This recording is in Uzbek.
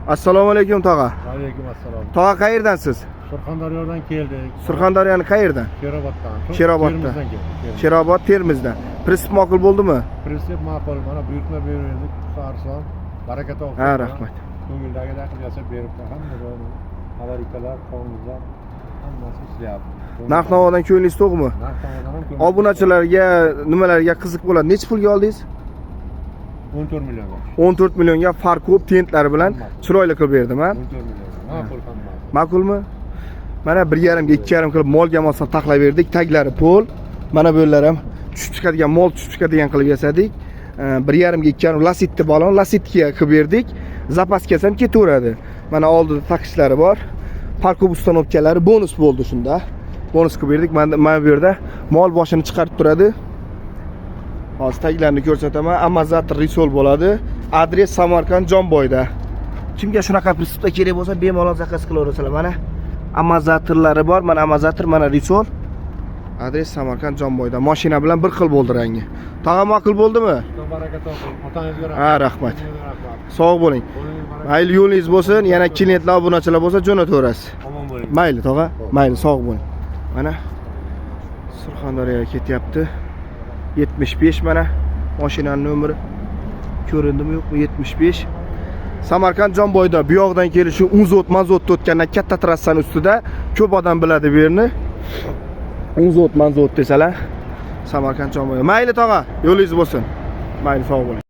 Assalomu alaykum tog'a. Alaykum assalom. Tog'a qayerdansiz? Surxondaryodan keldik. Surxondaryoni qayerdan? Sheroboddan. Sheroboddan. Termizdan keldik. Sherobod, Termizdan. Prinsip ma'qul bo'ldimi? Prinsip ma'qul. Mana buyurtma berdik. Sarson. Baraka topdi. Ha, rahmat. Ko'ngildagidek qilib yasab beribdi. Hamma avarikalar, qonunlar hammasi ishlayapti. Narx-navodan ko'nglingiz to'g'mi? Narx-navodan ham ko'ngil. Obunachilarga, nimalarga qiziq bo'ladi? Necha pulga oldingiz? 14 millionga. 14 millionga farq ko'p tentlari bilan chiroyli qilib berdim, ha? 14 million. Ma'qul ham ma'qul. Ma'qulmi? Mana 1,5 ga 2,5 qilib molga mosab taxlab berdik. Taglari pol. Mana bular ham tushib chiqadigan mol tushib chiqadigan qilib yasadik. 1,5 ga 2,5 lasitni balon lasitga qilib berdik. Zapaska ham ketaveradi. Mana oldida taqishlari bor. Parkov ustanovkalari bonus bo'ldi shunda. Bonus qilib berdik. Mana bu yerda mol boshini chiqarib turadi. Hozir taglarni ko'rsataman. Amazon Risol bo'ladi. Adres Samarqand Jonboyda. Kimga shunaqa prinsipda kerak bo'lsa, bemalol zakaz qilaverasizlar. Mana Amazatorlari bor. Mana Amazator, mana Risol. Adres Samarqand Jonboyda. Mashina bilan bir xil bo'ldi rangi. Tog'a ma'qul bo'ldimi? Baraka toping. Otangizga rahmat. Ha, rahmat. Sog' bo'ling. Mayli yo'lingiz bo'lsin. Yana klientlar, obunachilar bo'lsa jo'nataverasiz. Omon bo'ling. Mayli tog'a. Mayli, sog' bo'ling. Mana Surxondaryoga ketyapti. 75 mana mashinaning nomeri ko'rindimi yo'qmi? 75. Samarqand Jonboyda bu yoqdan kelishi Unzot Manzot o'tgandan katta trassani ustida ko'p odam biladi bu yerni. Unzot Manzot desalar Samarqand Jonboyda. Mayli tog'a, yo'lingiz bo'lsin. Mayli, sog' bo'ling.